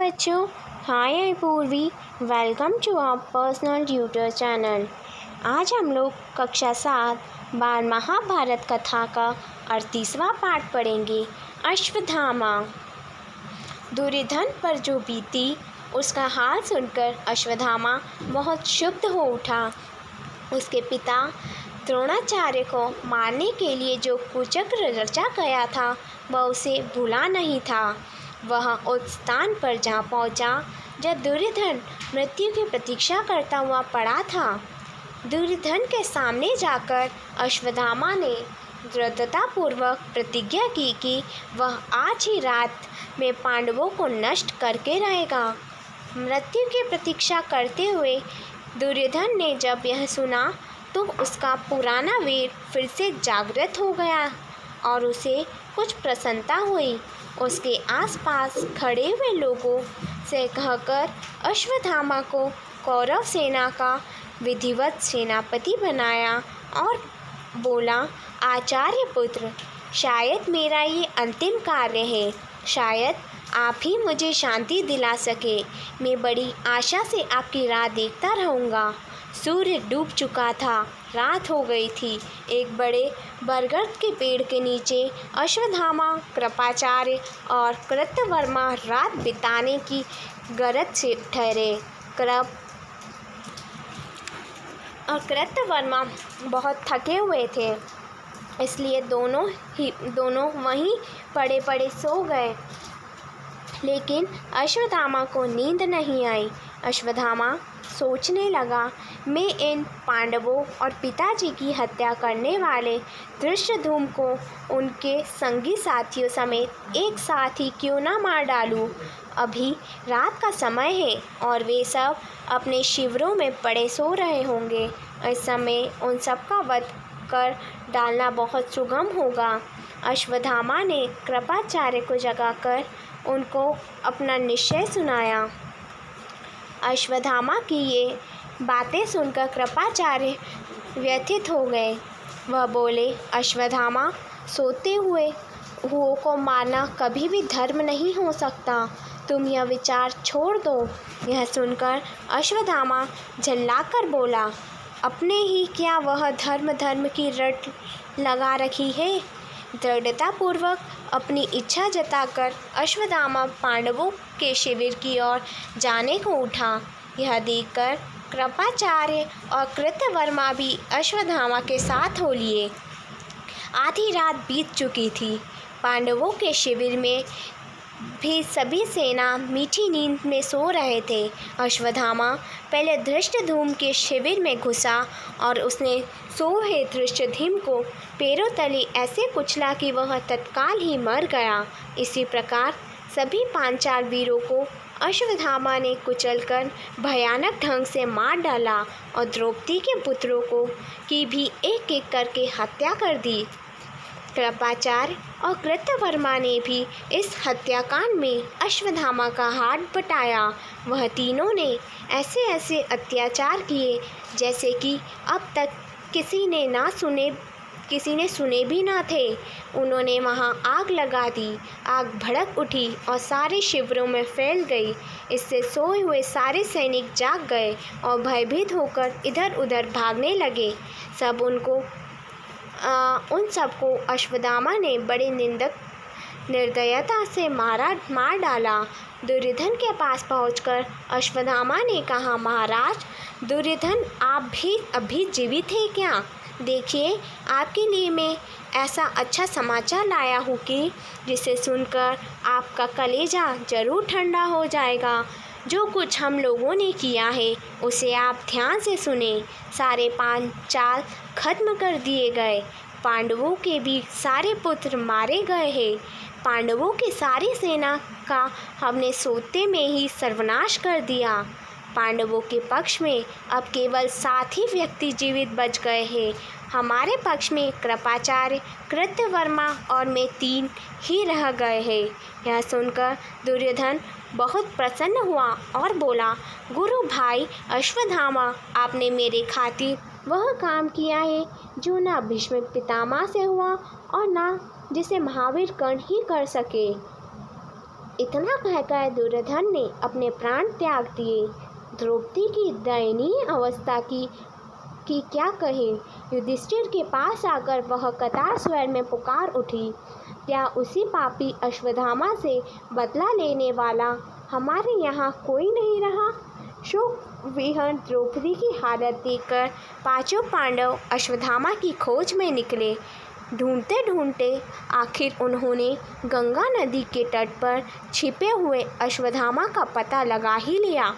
बच्चों, hi I Purvi. Welcome to our personal tutor channel. आज हम लोग कक्षा 7 बाल महाभारत कथा का 38वां पाठ पढ़ेंगे, अश्वत्थामा। दुर्योधन पर जो बीती उसका हाल सुनकर अश्वत्थामा बहुत क्षुब्ध हो उठा। उसके पिता द्रोणाचार्य को मारने के लिए जो कुचक्र रचा गया था वह उसे भूला नहीं था। वह उस स्थान पर जा पहुंचा जब दुर्योधन मृत्यु की प्रतीक्षा करता हुआ पड़ा था। दुर्योधन के सामने जाकर अश्वत्थामा ने दृढ़तापूर्वक प्रतिज्ञा की कि वह आज ही रात में पांडवों को नष्ट करके रहेगा। मृत्यु की प्रतीक्षा करते हुए दुर्योधन ने जब यह सुना तो उसका पुराना वीर फिर से जागृत हो गया और उसे कुछ प्रसन्नता हुई। उसके आसपास खड़े हुए लोगों से कहकर अश्वत्थामा को कौरव सेना का विधिवत सेनापति बनाया और बोला, आचार्य पुत्र, शायद मेरा ये अंतिम कार्य है। शायद आप ही मुझे शांति दिला सके। मैं बड़ी आशा से आपकी राह देखता रहूँगा। सूर्य डूब चुका था, रात हो गई थी। एक बड़े बरगद के पेड़ के नीचे अश्वत्थामा, कृपाचार्य और कृतवर्मा रात बिताने की गरज से ठहरे। कृतवर्मा बहुत थके हुए थे, इसलिए दोनों वहीं पड़े पड़े सो गए। लेकिन अश्वत्थामा को नींद नहीं आई। अश्वत्थामा सोचने लगा, मैं इन पांडवों और पिताजी की हत्या करने वाले धृष्टद्युम्न को उनके संगी साथियों समेत एक साथ ही क्यों ना मार डालूं। अभी रात का समय है और वे सब अपने शिविरों में पड़े सो रहे होंगे। इस समय उन सब का वध कर डालना बहुत सुगम होगा। अश्वत्थामा ने कृपाचार्य को जगाकर उनको अपना निश्चय सुनाया। अश्वत्थामा की ये बातें सुनकर कृपाचार्य व्यथित हो गए। वह बोले, अश्वत्थामा, सोते हुए को मारना कभी भी धर्म नहीं हो सकता। तुम यह विचार छोड़ दो। यह सुनकर अश्वत्थामा झल्लाकर बोला, अपने ही क्या वह धर्म की रट लगा रखी है। दृढ़तापूर्वक अपनी इच्छा जताकर अश्वत्थामा पांडवों के शिविर की ओर जाने को उठा। यह देखकर कृपाचार्य और कृतवर्मा भी अश्वत्थामा के साथ हो लिए। आधी रात बीत चुकी थी। पांडवों के शिविर में भी सभी सेना मीठी नींद में सो रहे थे। अश्वत्थामा पहले धृष्टद्युम्न के शिविर में घुसा और उसने सोए धृष्टद्युम्न को पैरों तले ऐसे कुचला कि वह तत्काल ही मर गया। इसी प्रकार सभी पांचाल वीरों को अश्वत्थामा ने कुचलकर भयानक ढंग से मार डाला और द्रौपदी के पुत्रों की भी एक एक करके हत्या कर दी। कृपाचार्य और कृतवर्मा ने भी इस हत्याकांड में अश्वत्थामा का हाथ बटाया। वह तीनों ने ऐसे ऐसे अत्याचार किए जैसे कि अब तक किसी ने सुने भी ना थे। उन्होंने वहां आग लगा दी। आग भड़क उठी और सारे शिविरों में फैल गई। इससे सोए हुए सारे सैनिक जाग गए और भयभीत होकर इधर उधर भागने लगे। उन सबको अश्वत्थामा ने बड़े निर्दयता से मार डाला। दुर्योधन के पास पहुंचकर अश्वत्थामा ने कहा, महाराज दुर्योधन, आप भी अभी जीवित हैं क्या? देखिए, आपके लिए मैं ऐसा अच्छा समाचार लाया हूँ कि जिसे सुनकर आपका कलेजा जरूर ठंडा हो जाएगा। जो कुछ हम लोगों ने किया है उसे आप ध्यान से सुने। सारे पांचाल खत्म कर दिए गए। पांडवों के भी सारे पुत्र मारे गए हैं। पांडवों की सारी सेना का हमने सोते में ही सर्वनाश कर दिया। पांडवों के पक्ष में अब केवल 7 ही व्यक्ति जीवित बच गए हैं। हमारे पक्ष में कृपाचार्य, कृतवर्मा और मैं 3 ही रह गए हैं। यह सुनकर दुर्योधन बहुत प्रसन्न हुआ और बोला, गुरु भाई अश्वत्थामा, आपने मेरे खातिर वह काम किया है जो ना भीष्म पितामह से हुआ और ना जिसे महावीर कर्ण ही कर सके। इतना कहकर दुर्योधन ने अपने प्राण त्याग दिए। द्रौपदी की दयनीय अवस्था की क्या कहें। युधिष्ठिर के पास आकर वह कतार स्वर में पुकार उठी, क्या उसी पापी अश्वत्थामा से बदला लेने वाला हमारे यहाँ कोई नहीं रहा। शोक विहन द्रौपदी की हालत देखकर पांचों पांडव अश्वत्थामा की खोज में निकले। ढूंढते ढूंढते आखिर उन्होंने गंगा नदी के तट पर छिपे हुए अश्वत्थामा का पता लगा ही लिया।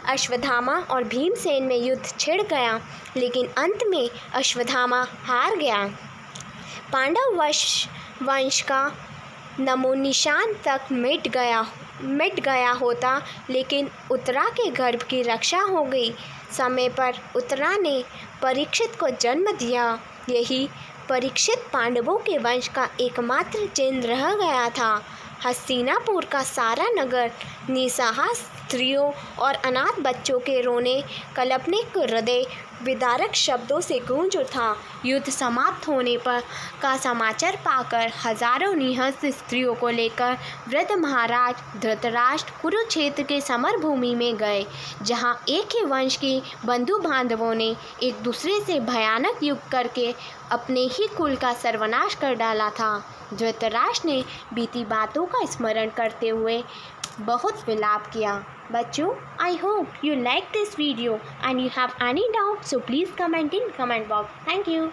अश्वत्थामा और भीमसेन में युद्ध छिड़ गया, लेकिन अंत में अश्वत्थामा हार गया। पांडव वंश का नमोनिशान तक मिट गया होता, लेकिन उत्तरा के गर्भ की रक्षा हो गई। समय पर उत्तरा ने परीक्षित को जन्म दिया। यही परीक्षित पांडवों के वंश का एकमात्र चिन्ह रह गया था। हस्तिनापुर का सारा नगर निसहाय स्त्रियों और अनाथ बच्चों के रोने कल्पनिक हृदय विदारक शब्दों से गूंज उठा। युद्ध समाप्त होने पर का समाचार पाकर हजारों निहत स्त्रियों को लेकर वृद्ध महाराज धृतराष्ट्र कुरुक्षेत्र के समर भूमि में गए, जहां एक ही वंश के बंधु बांधवों ने एक दूसरे से भयानक युद्ध करके अपने ही कुल का सर्वनाश कर डाला था। धृतराष्ट्र ने बीती बातों का स्मरण करते हुए बहुत विलाप किया। बच्चों, I hope you like this video and you have any doubt, so please comment in comment box. Thank you.